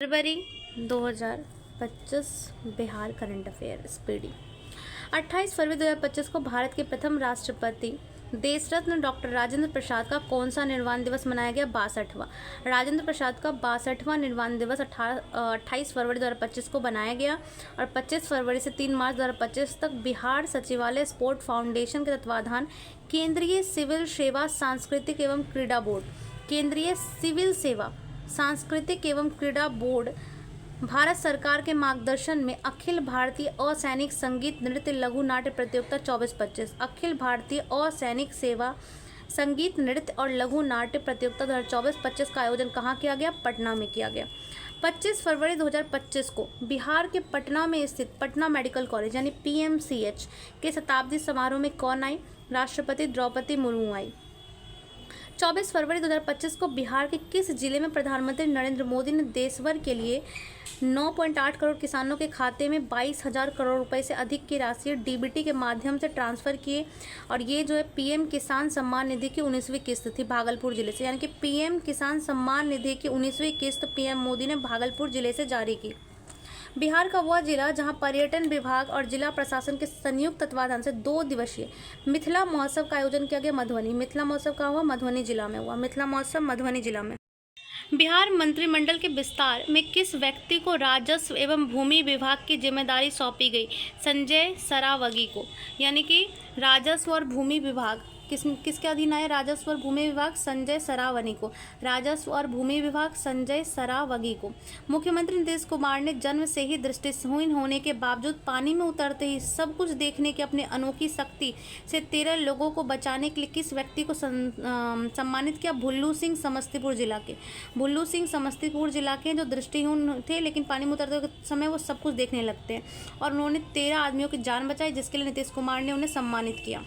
फरवरी 2025 Bihar current affair speedy. 28 फरवरी 2025 को भारत के प्रथम राष्ट्रपति देशरत्न डॉक्टर राजेंद्र प्रसाद का कौन सा निर्वाण दिवस मनाया गया? 62वां। राजेंद्र प्रसाद का 62वां निर्वाण दिवस 28 फरवरी 2025 को बनाया गया और 25 फरवरी से 3 मार्च 2025 तक बिहार सचिवालय स्पोर्ट फाउंडेशन के तत्वाधान केंद्रीय सिविल सेवा सांस्कृतिक एवं क्रीड़ा बोर्ड केंद्रीय सिविल सेवा सांस्कृतिक एवं क्रीड़ा बोर्ड भारत सरकार के मार्गदर्शन में अखिल भारतीय असैनिक संगीत नृत्य लघु नाट्य प्रतियोगिता 24-25 अखिल भारतीय असैनिक सेवा संगीत नृत्य और लघु नाट्य प्रतियोगिता 2024-25 का आयोजन कहाँ किया गया? पटना में किया गया। 25 फरवरी 2025 को बिहार के पटना में स्थित पटना मेडिकल कॉलेज यानी PMCH के शताब्दी समारोह में कौन आई? राष्ट्रपति द्रौपदी मुर्मू आई। 24 फरवरी 2025 को बिहार के किस जिले में प्रधानमंत्री नरेंद्र मोदी ने देशभर के लिए 9.8 करोड़ किसानों के खाते में 22,000 करोड़ रुपए से अधिक की राशि DBT के माध्यम से ट्रांसफ़र किए? और ये जो है PM किसान सम्मान निधि की 19वीं किस्त थी भागलपुर जिले से, यानी कि PM किसान सम्मान निधि की 19वीं किस्त PM मोदी ने भागलपुर जिले से जारी की। बिहार का वह जिला जहां पर्यटन विभाग और जिला प्रशासन के संयुक्त तत्वाधान से 2 दिवसीय मिथिला महोत्सव का आयोजन किया गया। मधुबनी। मिथिला महोत्सव कहाँ हुआ? मधुबनी जिला में हुआ। मिथिला महोत्सव मधुबनी जिला में। बिहार मंत्रिमंडल के विस्तार में किस व्यक्ति को राजस्व एवं भूमि विभाग की जिम्मेदारी सौंपी गई? संजय सरावगी को, यानी कि राजस्व और भूमि विभाग किसके अधीन आए? राजस्व और भूमि विभाग संजय सरावगी को। राजस्व और भूमि विभाग संजय सरावगी को। मुख्यमंत्री नीतीश कुमार ने जन्म से ही दृष्टिहीन होने के बावजूद पानी में उतरते ही सब कुछ देखने की अपनी अनोखी शक्ति से 13 लोगों को बचाने के लिए किस व्यक्ति को सम्मानित किया? भुल्लू सिंह समस्तीपुर जिला के। भुल्लू सिंह समस्तीपुर जिला के जो दृष्टिहीन थे लेकिन पानी में उतरते समय वो सब कुछ देखने लगते हैं और उन्होंने 13 आदमियों की जान बचाई, जिसके लिए नीतीश कुमार ने उन्हें सम्मानित किया।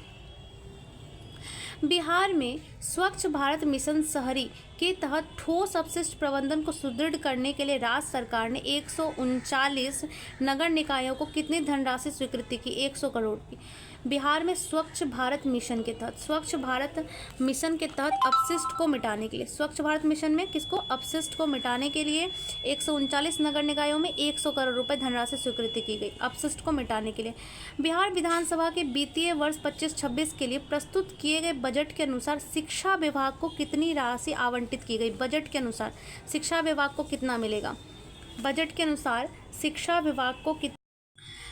बिहार में स्वच्छ भारत मिशन शहरी के तहत ठोस अपशिष्ट प्रबंधन को सुदृढ़ करने के लिए राज्य सरकार ने 139 नगर निकायों को कितनी धनराशि स्वीकृति की? 100 करोड़ की। बिहार में स्वच्छ भारत मिशन के तहत अपशिष्ट को मिटाने के लिए, स्वच्छ भारत मिशन में किसको? अपशिष्ट को मिटाने के लिए 139 नगर निकायों में 100 करोड़ रुपए धनराशि स्वीकृति की गई अपशिष्ट को मिटाने के लिए। बिहार विधानसभा के वित्तीय वर्ष 25-26 के लिए प्रस्तुत किए गए बजट के अनुसार शिक्षा विभाग को कितनी राशि आवंटित की गई? बजट के अनुसार शिक्षा विभाग को कितना मिलेगा? बजट के अनुसार शिक्षा विभाग को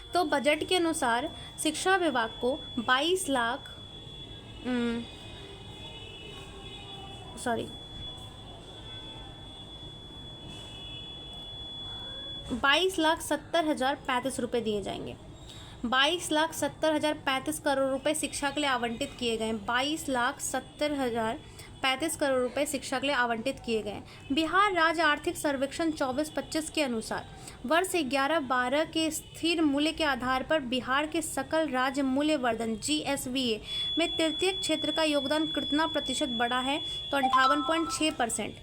तो बजट के अनुसार शिक्षा विभाग को 22 लाख 70,035 रुपये दिए जाएंगे। 22,70,035 करोड़ रुपए शिक्षा के लिए आवंटित किए गए। 22,70,035 करोड़ रुपए शिक्षा के लिए आवंटित किए गए। बिहार राज्य आर्थिक सर्वेक्षण 24-25 के अनुसार वर्ष 11-12 के स्थिर मूल्य के आधार पर बिहार के सकल राज्य मूल्यवर्धन GSVA में तृतीय क्षेत्र का योगदान कितना प्रतिशत बढ़ा है? तो 58.6%।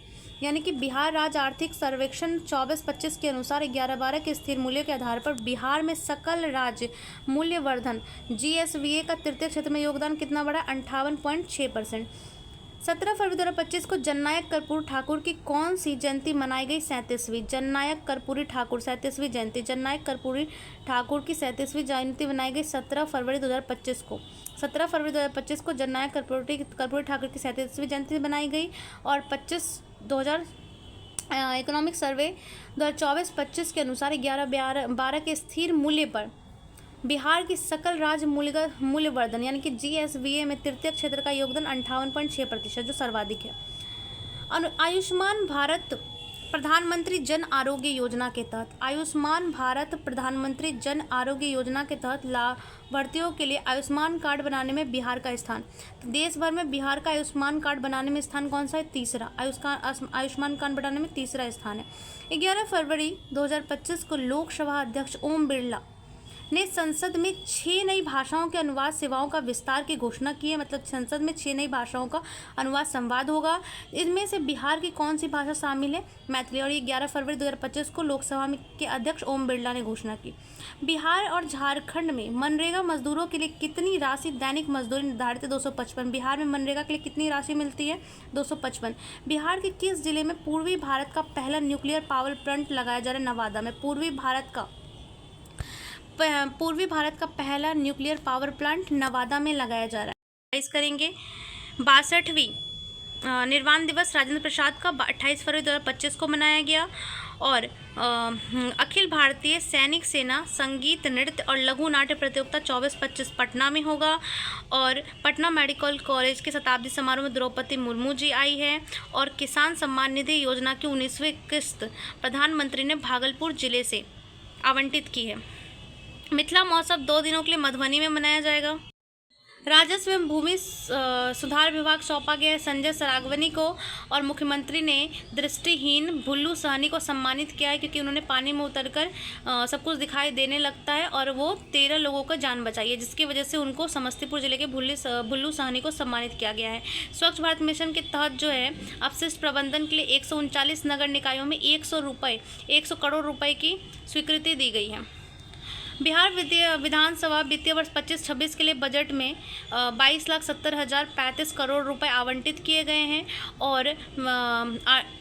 यानी कि बिहार राज्य आर्थिक सर्वेक्षण 24-25 के अनुसार 11-12 के स्थिर मूल्य के आधार पर बिहार में सकल राज्य मूल्यवर्धन GSVA का तृतीय क्षेत्र में योगदान कितना बढ़ा? 58.6%। 17 फरवरी 2025 को जननायक कर्पूरी ठाकुर की कौन सी जयंती मनाई गई? 37वीं। जननायक कर्पूरी ठाकुर 37वीं जयंती। जननायक कर्पूरी ठाकुर की 37वीं जयंती मनाई गई 17 फरवरी 2025 को। 17 फरवरी 2025 को जननायक कर्पूरी ठाकुर की 37वीं जयंती बनाई गई और 2000 इकोनॉमिक सर्वे 2024-25 के अनुसार 11-12 के स्थिर मूल्य पर बिहार की सकल राज्य मूल्यवर्धन यानी कि GSVA में तृतीय क्षेत्र का योगदान 58.6%, जो सर्वाधिक है। आयुष्मान भारत प्रधानमंत्री जन आरोग्य योजना के तहत आयुष्मान भारत प्रधानमंत्री जन आरोग्य योजना के तहत लाभार्थियों के लिए आयुष्मान कार्ड बनाने में बिहार का स्थान। तो देश भर में बिहार का आयुष्मान कार्ड बनाने में स्थान कौन सा है? तीसरा। आयुष्मान कार्ड बनाने में तीसरा स्थान है। 11 फरवरी 2025 को लोकसभा अध्यक्ष ओम बिरला ने संसद में 6 नई भाषाओं के अनुवाद सेवाओं का विस्तार की घोषणा की है। मतलब संसद में 6 नई भाषाओं का अनुवाद संवाद होगा। इनमें से बिहार की कौन सी भाषा शामिल है? मैथिली। और ये 11 फरवरी 2025 को लोकसभा के अध्यक्ष ओम बिरला ने घोषणा की। बिहार और झारखंड में मनरेगा मजदूरों के लिए कितनी राशि दैनिक मजदूरी निर्धारित है? 255। बिहार में मनरेगा के लिए कितनी राशि मिलती है? 255। बिहार के किस जिले में पूर्वी भारत का पहला न्यूक्लियर पावर प्लांट लगाया जा रहा है? नवादा में। पूर्वी भारत का पहला न्यूक्लियर पावर प्लांट नवादा में लगाया जा रहा है। इस करेंगे 62वीं निर्वाण दिवस राजेंद्र प्रसाद का 28 फरवरी 2025 को मनाया गया। और अखिल भारतीय सैनिक सेना संगीत नृत्य और लघु नाट्य प्रतियोगिता 24-25 पटना में होगा। और पटना मेडिकल कॉलेज के शताब्दी समारोह में द्रौपदी मुर्मू जी आई है। और किसान सम्मान निधि योजना की 19वीं किस्त प्रधानमंत्री ने भागलपुर जिले से आवंटित की है। मिथिला महोत्सव 2 दिनों के लिए मधुबनी में मनाया जाएगा। राजस्व एवं भूमि सुधार विभाग सौंपा गया है संजय सरागवनी को। और मुख्यमंत्री ने दृष्टिहीन भुल्लू सहनी को सम्मानित किया है, क्योंकि उन्होंने पानी में उतरकर सब कुछ दिखाई देने लगता है और वो 13 लोगों का जान बचाई है, जिसकी वजह से उनको समस्तीपुर जिले के भुल्लू सहनी को सम्मानित किया गया है। स्वच्छ भारत मिशन के तहत जो है अपशिष्ट प्रबंधन के लिए 139 नगर निकायों में 100 करोड़ रुपए की स्वीकृति दी गई है। बिहार विधानसभा वित्तीय वर्ष 25-26 के लिए बजट में 22,70,035 करोड़ रुपए आवंटित किए गए हैं। और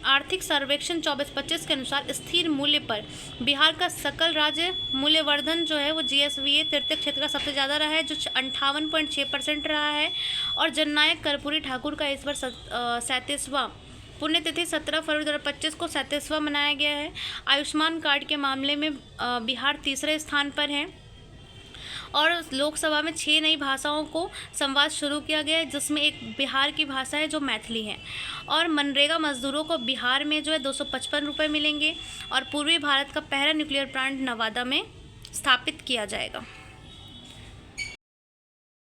आर्थिक सर्वेक्षण 24-25 के अनुसार स्थिर मूल्य पर बिहार का सकल राज्य मूल्यवर्धन जो है वो GSVA तृतीय क्षेत्र का सबसे ज़्यादा रहा है, जो 58.6% रहा है। और जननायक कर्पूरी ठाकुर का इस बार 37वां पुण्यतिथि 17 फरवरी 2025 को 37वां मनाया गया है। आयुष्मान कार्ड के मामले में बिहार तीसरे स्थान पर है। और लोकसभा में 6 नई भाषाओं को संवाद शुरू किया गया है, जिसमें एक बिहार की भाषा है जो मैथिली है। और मनरेगा मजदूरों को बिहार में जो है 255 रुपये मिलेंगे। और पूर्वी भारत का पहला न्यूक्लियर प्लांट नवादा में स्थापित किया जाएगा।